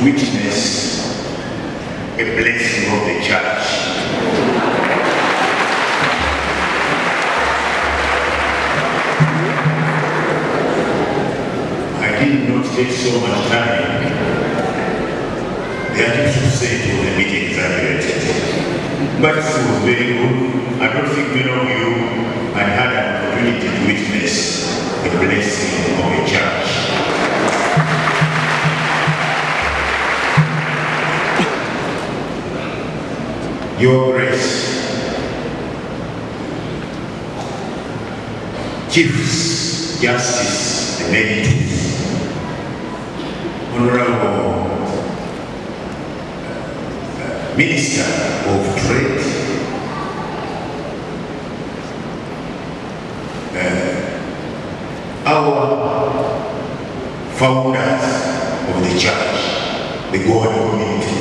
witness a blessing of the church. I did not take so much time. The Archbishop said it was a bit exaggerated, but it was very good. I don't think many of you had had an opportunity to witness a blessing of a church. Your Grace, Chiefs, Justice, Emeritus, Honorable Minister of Trade, our founders of the church, the God community,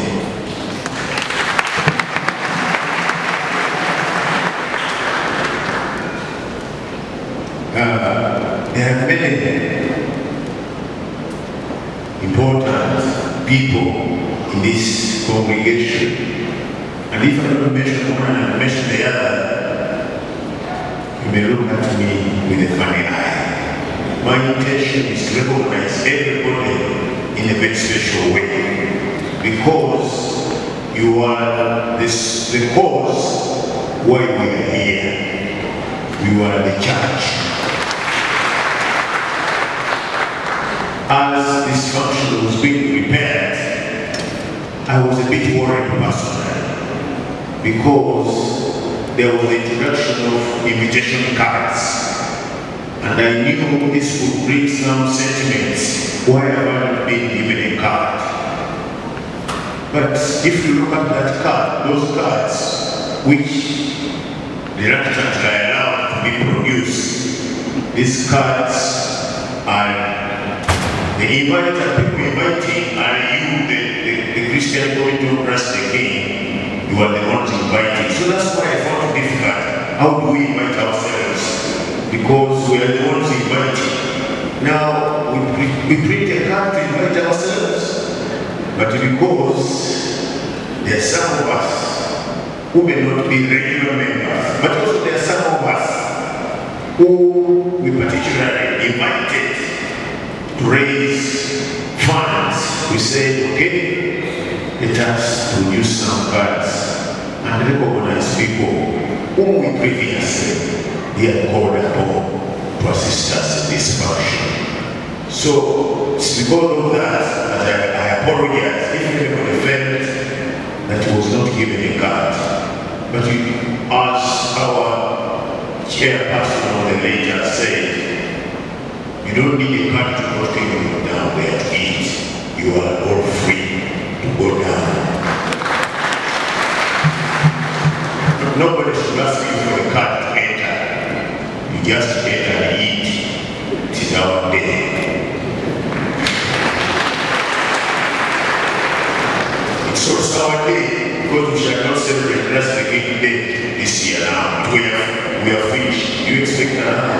there are many important people in this congregation, and if I don't mention one and mention the other, you may look at me with a funny eye. My intention is to recognize everybody in a very special way, because you are the cause why we are here. You are the church. As this function was being prepared, I was a bit worried personally, because there was the introduction of invitation cards, and I knew this would bring some sentiments why I haven't been given a card. But if you look at that card, those cards which reluctantly allowed to be produced, these cards are the invited people inviting are you, the Christian community of Christ the King. You are the ones inviting. So that's why I found it difficult. How do we invite ourselves? Because we are the ones inviting. Now, we print a card to invite ourselves, but because there are some of us who may not be regular members, but also there are some of us who we particularly invited to raise funds. We said, okay, let us produce some cards and recognize people whom we previously had called upon to assist us in this function. So it's because of that that I apologize if anybody felt that he was not given a card. But as our chairperson of the later said, you don't need a card to go down there to eat. You are all free to go down. Nobody should ask you for a card to enter. You just enter and eat. It is our day. It's also our day, because we shall not celebrate Christ the King Day this year now. We are finished. You expect another?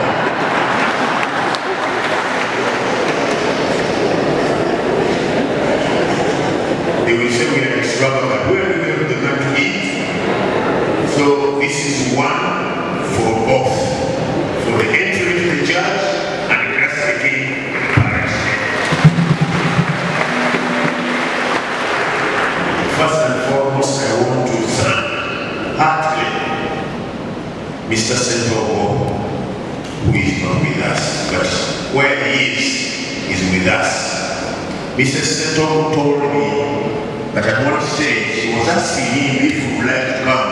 They will say we are extravagant. Where do we have the money to eat? So this is one for both. For the entry to the church and the Christ the King parish. First and foremost, I want to thank heartily Mr. Sentogo, who is not with us, but where he is with us. Mr. Sentogo told me that at one stage he was asking him if he would like to come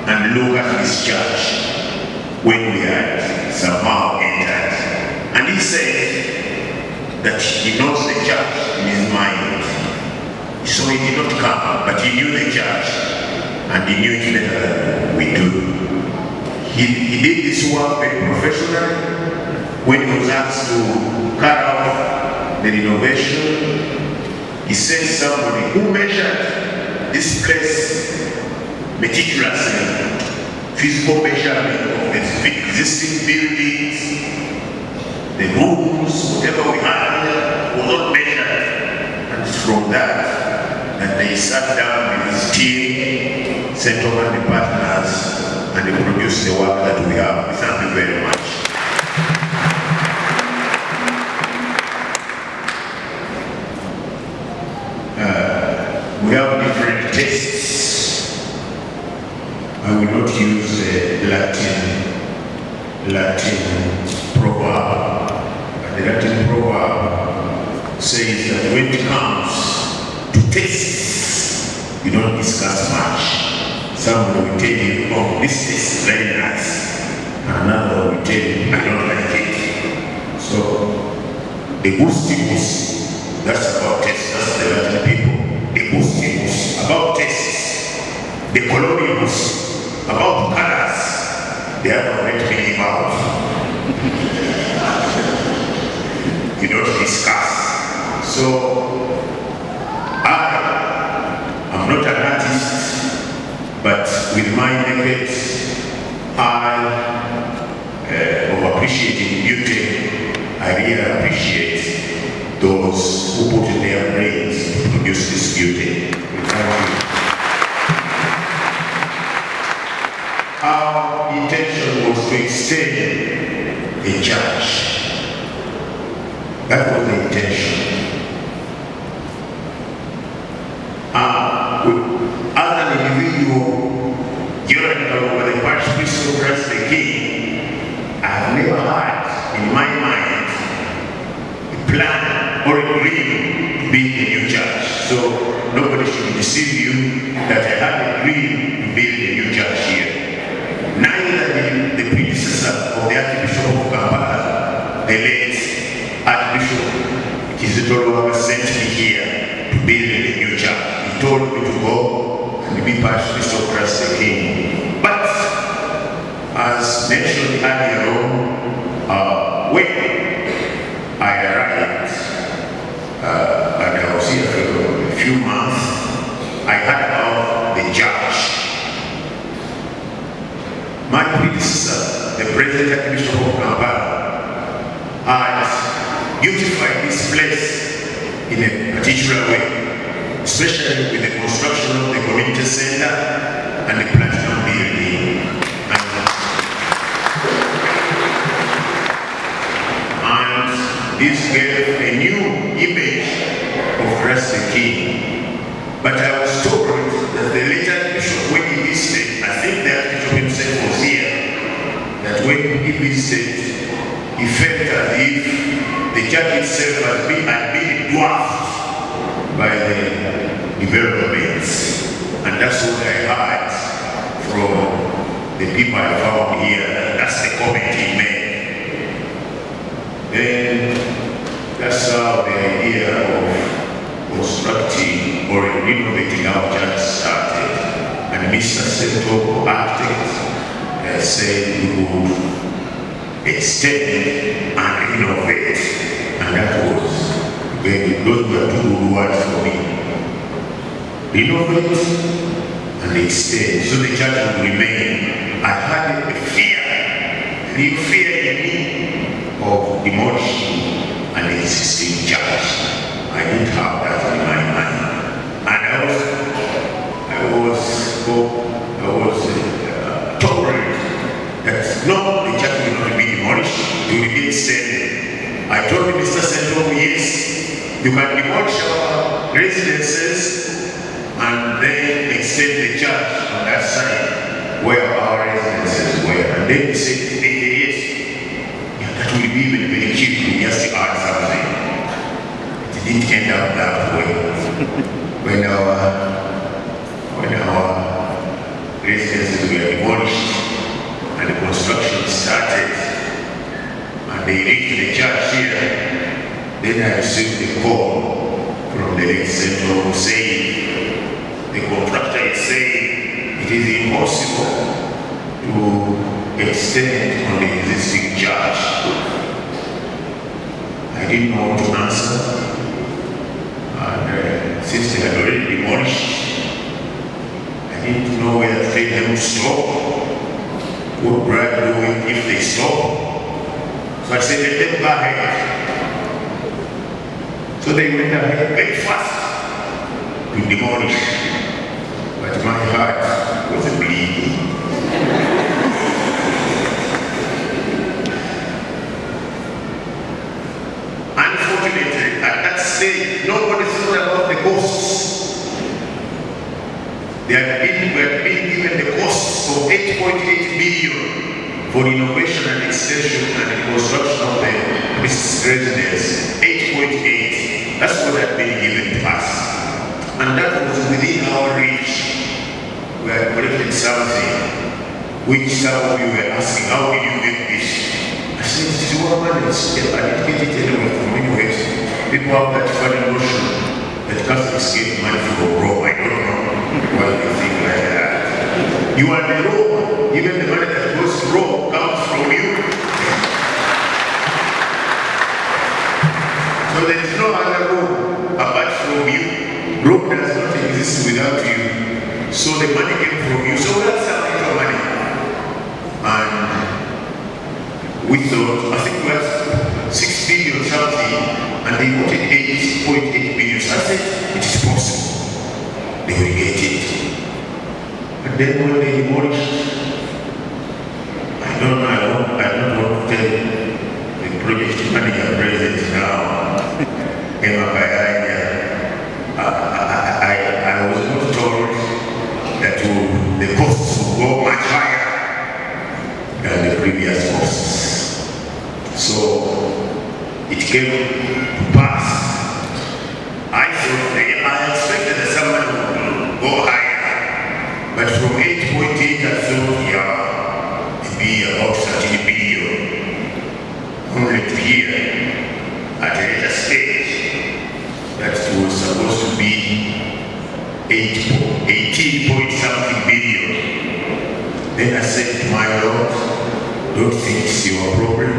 and look at his church when we had somehow entered. And he said that he knows the church in his mind. So he did not come, but he knew the church and he knew it better than we do. He did this work very professionally. When he was asked to carry out the renovation, he sent somebody who measured this place meticulously, physical measurement of the existing buildings, the rooms, whatever we had here was not measured. And from that they sat down with his team, sent over the partners, and they produced the work that we have. We thank you very much. We have different tastes. I will not use the Latin proverb. The Latin proverb says that when it comes to tastes, you don't discuss much. Somebody will tell you, oh, this tastes very nice. And another will tell you, I don't like it. So, the gustibus, that's about taste. That's the Latin people. The gustibus, about tastes. The coloribus, about colors. They have already been involved. You don't discuss. So, I'm not an artist, but with my naked eye of appreciating beauty, I really appreciate those who put in their brains to produce this beauty. Thank you. Our intention was to extend a church. That was the intention. As an individual, Gerald and Kalumba, the parish priest of Christ the King, I have never had in my mind a plan or a dream to build a new church. So nobody should deceive you that I had a dream to build a new church here. Neither the predecessor of the Archbishop of Kampala, the late Archbishop Kizito, sent me here to build a new church. He told me to go and be parish priest of Christ the King. But as mentioned earlier on, when I arrived and I was here for a few months, I heard about the church. My predecessor, the present Archbishop of Kampala, had beautified this place in a particular way, especially with the construction of the community center and the platinum building. And this gave a new image of Christ the King. But I was told that the late Archbishop, when he visited, I think the Archbishop himself was here, that when he visited, he felt as if the church itself had been dwarfed by the developments. And that's what I heard from the people I found here. That's the comment he made. Then that's how the idea of constructing or renovating our church started. And Mr. Seto, architect, said we would extend and renovate. And that was those were two good words for me. Renovate and extend, so the church would remain. I had a real fear in me of demolishing an existing church. I didn't have that in my mind. And I was tolerant that no, the church will not be demolished, it will be extended. I told Mr. Central, yes, you can demolish our residences and then extend the church on that side where our residences were. And then he said, yes, that will be even very cheap, we just add something. It didn't end up that way. When our residences were demolished and the construction started, and they reached the church here, then I received a call from the late Central who said, the contractor is saying it is impossible to extend on the existing church. I didn't know what to answer. And since they had already demolished, I didn't know whether to take them to stop. What Brad do if they stop? So I said, let them go ahead. So they went ahead very fast. to demolish, but my heart was bleeding. Unfortunately, at that stage, nobody thought about the costs. We had been given the costs of 8.8 billion for renovation and extension and construction of the residence. 8.8. That's what had been given to us. And that was within our reach. We had collected something, which some of you were asking, how did you get this? I said, it's your money. I didn't get it anywhere from anywhere. People have that funny notion that Catholics get money from Rome. I don't know why they think like that. You are the Rome. Even the money that goes to Rome comes from you. So there is no other Rome apart from you. Rome does not exist without you. So the money came from you. So that's our little money. And we thought, I think we had 6 billion something, and they wanted 8.8 billion. So I said, it is possible. They will get it. But then when they demolished, I don't want to tell the project manager present now, Emma Kayanya. I was not told that the costs would go much higher than the previous costs. So it came to pass. I expected that someone would go higher, but from 8.8 I thought, yeah, maybe about 13 billion. Only to hear at a later stage that it was supposed to be 18 point something billion. Then I said to my Lord, don't think it's your problem.